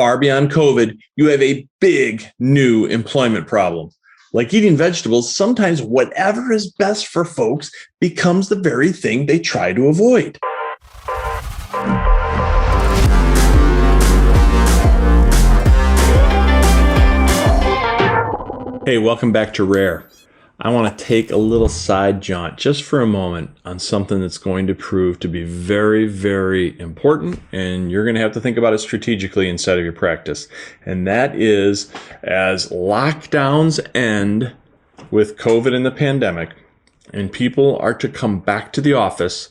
far beyond COVID, you have a big new employment problem. Like eating vegetables, sometimes whatever is best for folks becomes the very thing they try to avoid. Hey, welcome back to Rare. I want to take a little side jaunt just for a moment on something that's going to prove to be very, very important, and you're going to have to think about it strategically inside of your practice. And that is, as lockdowns end with COVID and the pandemic, and people are to come back to the office,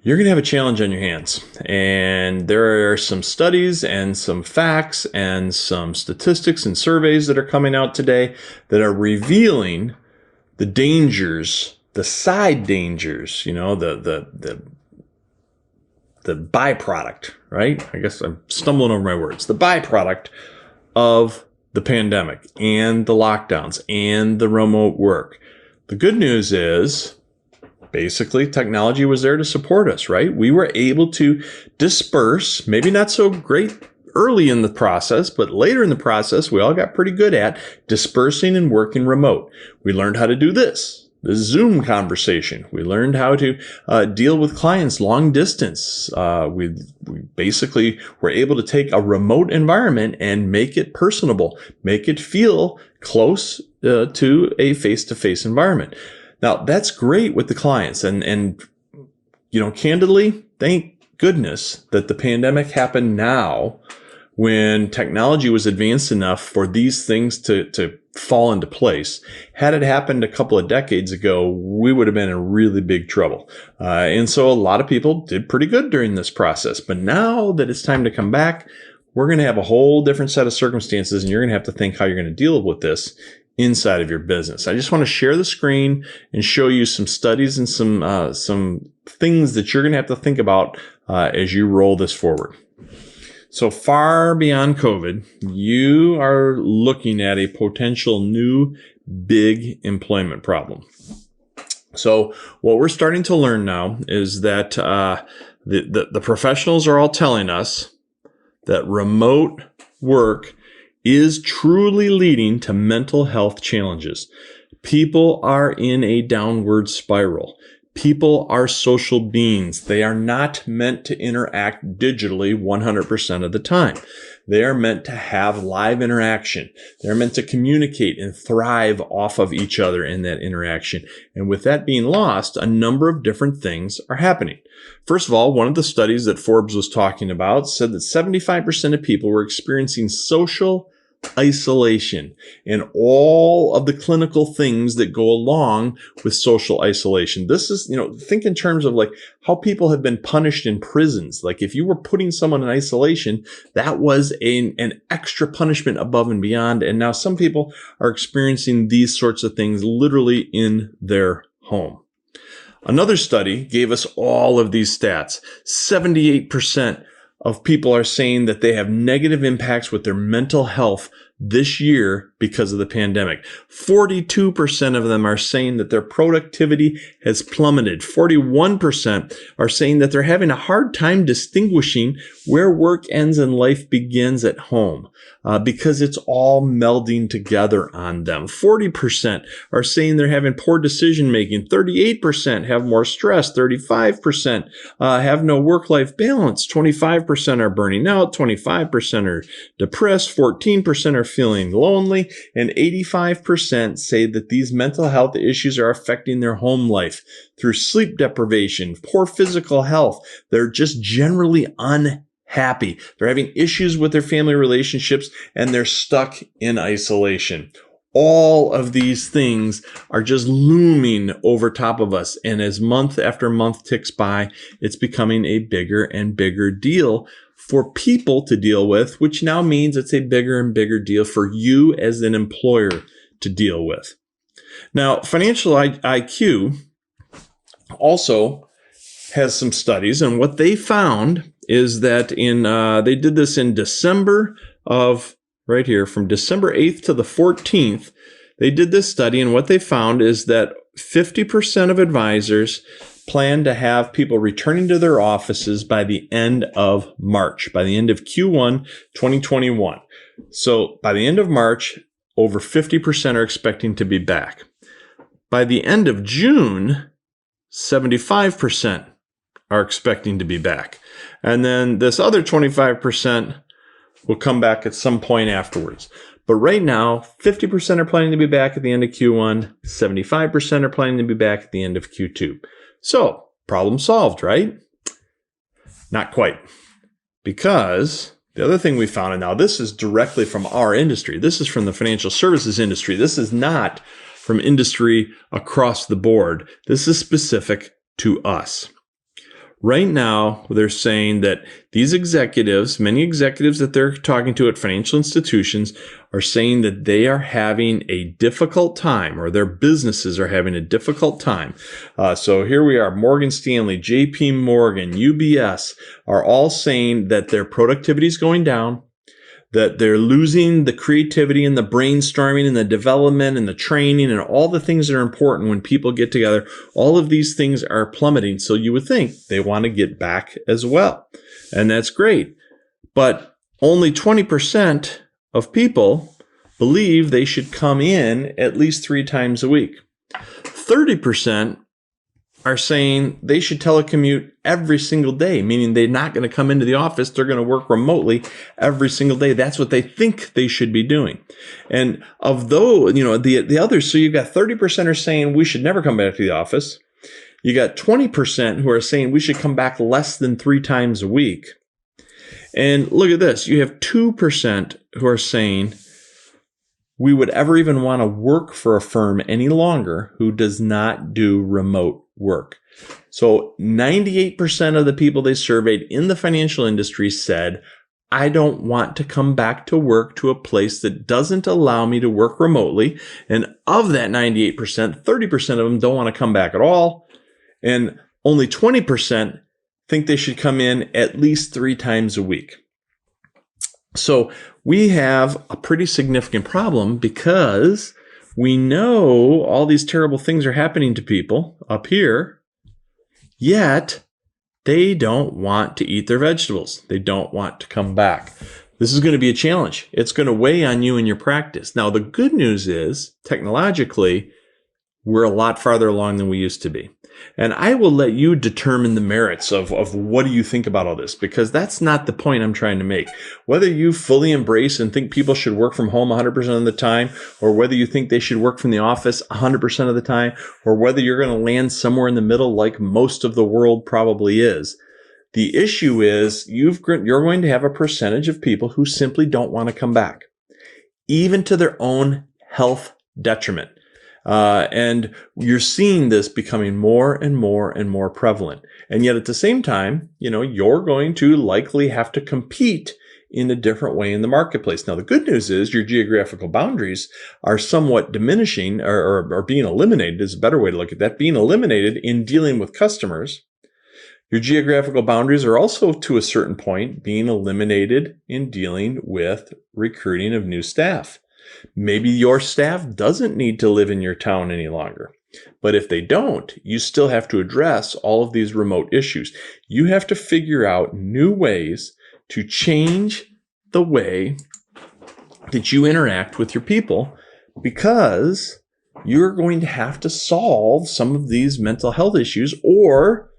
you're going to have a challenge on your hands. And there are some studies and some facts and some statistics and surveys that are coming out today that are revealing the dangers, the side dangers, the byproduct, right? I guess I'm stumbling over my words. The byproduct of the pandemic and the lockdowns and the remote work. The good news is, basically, technology was there to support us, right? We were able to disperse, maybe not so great early in the process, but later in the process, we all got pretty good at dispersing and working remote. We learned how to do this Zoom conversation. We learned how to deal with clients long distance. We basically were able to take a remote environment and make it personable, make it feel close to a face-to-face environment. Now, that's great with the clients. And candidly, thank goodness that the pandemic happened now, when technology was advanced enough for these things to fall into place. Had it happened a couple of decades ago, we would have been in really big trouble. And so a lot of people did pretty good during this process. But now that it's time to come back, we're going to have a whole different set of circumstances, and you're going to have to think how you're going to deal with this inside of your business. I just want to share the screen and show you some studies and some things that you're going to have to think about as you roll this forward. So far beyond COVID, you are looking at a potential new big employment problem. So what we're starting to learn now is that the professionals are all telling us that remote work is truly leading to mental health challenges. People are in a downward spiral. People are social beings. They are not meant to interact digitally 100% of the time. They are meant to have live interaction. They're meant to communicate and thrive off of each other in that interaction. And with that being lost, a number of different things are happening. First of all, one of the studies that Forbes was talking about said that 75% of people were experiencing social isolation and all of the clinical things that go along with social isolation. This is, think in terms of like how people have been punished in prisons. Like if you were putting someone in isolation, that was an extra punishment above and beyond. And now some people are experiencing these sorts of things literally in their home. Another study gave us all of these stats. 78% of people are saying that they have negative impacts with their mental health this year because of the pandemic. 42% of them are saying that their productivity has plummeted. 41% are saying that they're having a hard time distinguishing where work ends and life begins at home because it's all melding together on them. 40% are saying they're having poor decision making. 38% have more stress. 35% have no work-life balance. 25% are burning out. 25% are depressed. 14% are feeling lonely. And 85% say that these mental health issues are affecting their home life through sleep deprivation, poor physical health. They're just generally unhappy. They're having issues with their family relationships, and they're stuck in isolation. All of these things are just looming over top of us. And as month after month ticks by, it's becoming a bigger and bigger deal for people to deal with, which now means it's a bigger and bigger deal for you as an employer to deal with. Now, Financial IQ also has some studies, and what they found is that they did this in December of, right here, from December 8th to the 14th, they did this study, and what they found is that 50% of advisors plan to have people returning to their offices by the end of March, by the end of Q1 2021. So by the end of March, over 50% are expecting to be back. By the end of June, 75% are expecting to be back. And then this other 25% will come back at some point afterwards. But right now, 50% are planning to be back at the end of Q1, 75% are planning to be back at the end of Q2. So, problem solved, right? Not quite. Because the other thing we found, and now this is directly from our industry, this is from the financial services industry, this is not from industry across the board, this is specific to us. Right now, they're saying that these executives, many executives that they're talking to at financial institutions, are saying that they are having a difficult time, or their businesses are having a difficult time. So here we are, Morgan Stanley, JP Morgan, UBS are all saying that their productivity is going down, that they're losing the creativity and the brainstorming and the development and the training and all the things that are important when people get together. All of these things are plummeting. So you would think they want to get back as well. And that's great. But only 20% of people believe they should come in at least 3 times a week. 30% are saying they should telecommute every single day, meaning they're not going to come into the office. They're going to work remotely every single day. That's what they think they should be doing. And of those, the others, so you've got 30% are saying we should never come back to the office. You got 20% who are saying we should come back less than 3 times a week. And look at this. You have 2% who are saying we would ever even want to work for a firm any longer who does not do remote work. So 98% of the people they surveyed in the financial industry said, I don't want to come back to work to a place that doesn't allow me to work remotely. And of that 98%, 30% of them don't want to come back at all. And only 20% think they should come in at least 3 times a week. So we have a pretty significant problem because we know all these terrible things are happening to people up here, yet they don't want to eat their vegetables. They don't want to come back. This is going to be a challenge. It's going to weigh on you in your practice. Now, the good news is, technologically, we're a lot farther along than we used to be. And I will let you determine the merits of what do you think about all this, because that's not the point I'm trying to make. Whether you fully embrace and think people should work from home 100% of the time, or whether you think they should work from the office 100% of the time, or whether you're going to land somewhere in the middle like most of the world probably is. The issue is you're going to have a percentage of people who simply don't want to come back, even to their own health detriment. And you're seeing this becoming more and more and more prevalent. And yet at the same time, you're going to likely have to compete in a different way in the marketplace. Now, the good news is your geographical boundaries are somewhat diminishing or being eliminated is a better way to look at that, being eliminated in dealing with customers. Your geographical boundaries are also, to a certain point, being eliminated in dealing with recruiting of new staff. Maybe your staff doesn't need to live in your town any longer. But if they don't, you still have to address all of these remote issues. You have to figure out new ways to change the way that you interact with your people, because you're going to have to solve some of these mental health issues, or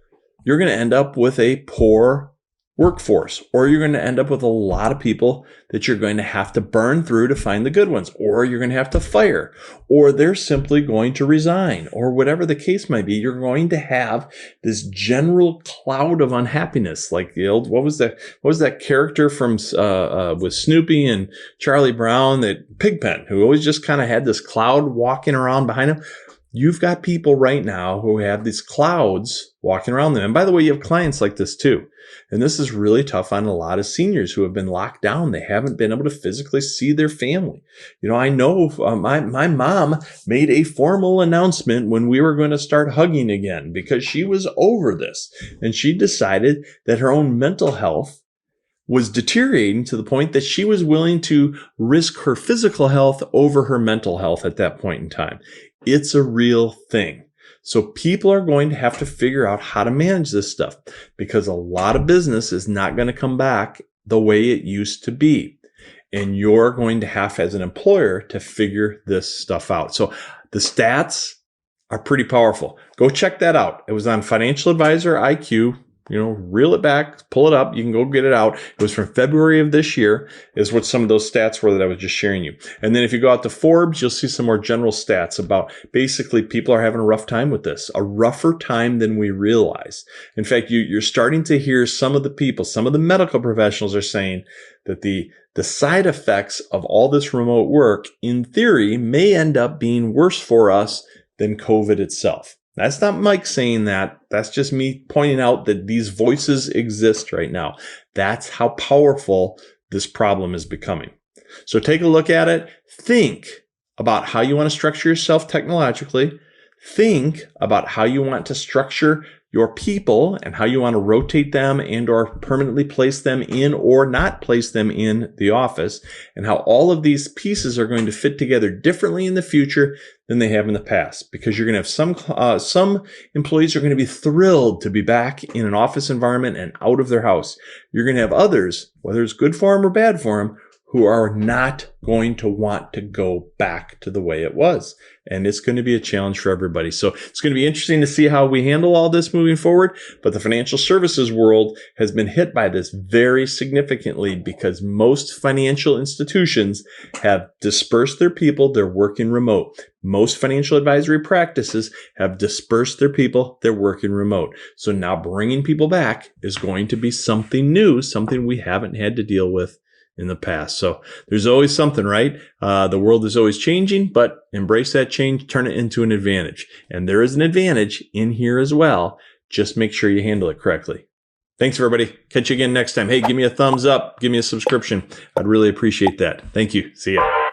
you're going to end up with a poor workforce, or you're going to end up with a lot of people that you're going to have to burn through to find the good ones, or you're going to have to fire, or they're simply going to resign, or whatever the case might be. You're going to have this general cloud of unhappiness, like the old, what was that character from with Snoopy and Charlie Brown, that Pigpen, who always just kind of had this cloud walking around behind him. You've got people right now who have these clouds walking around them. And by the way, you have clients like this too. And this is really tough on a lot of seniors who have been locked down. They haven't been able to physically see their family. I know my mom made a formal announcement when we were going to start hugging again, because she was over this. And she decided that her own mental health was deteriorating to the point that she was willing to risk her physical health over her mental health at that point in time. It's a real thing. So people are going to have to figure out how to manage this stuff because a lot of business is not going to come back the way it used to be. And you're going to have, as an employer, to figure this stuff out. So the stats are pretty powerful. Go check that out. It was on Financial Advisor IQ. Reel it back, pull it up. You can go get it out. It was from February of this year is what some of those stats were that I was just sharing you. And then if you go out to Forbes, you'll see some more general stats about basically people are having a rough time with this, a rougher time than we realize. In fact, you're starting to hear some of the people, some of the medical professionals are saying that the side effects of all this remote work, in theory, may end up being worse for us than COVID itself. That's not Mike saying that. That's just me pointing out that these voices exist right now. That's how powerful this problem is becoming. So take a look at it. Think about how you want to structure yourself technologically. Think about how you want to structure your people and how you want to rotate them and or permanently place them in or not place them in the office, and how all of these pieces are going to fit together differently in the future than they have in the past, because you're going to have some employees are going to be thrilled to be back in an office environment and out of their house. You're going to have others, whether it's good for them or bad for them, who are not going to want to go back to the way it was. And it's going to be a challenge for everybody. So it's going to be interesting to see how we handle all this moving forward. But the financial services world has been hit by this very significantly because most financial institutions have dispersed their people. They're working remote. Most financial advisory practices have dispersed their people. They're working remote. So now bringing people back is going to be something new, something we haven't had to deal with in the past. So there's always something, right? The world is always changing, but embrace that change, turn it into an advantage. And there is an advantage in here as well. Just make sure you handle it correctly. Thanks, everybody. Catch you again next time. Hey, give me a thumbs up. Give me a subscription. I'd really appreciate that. Thank you. See ya.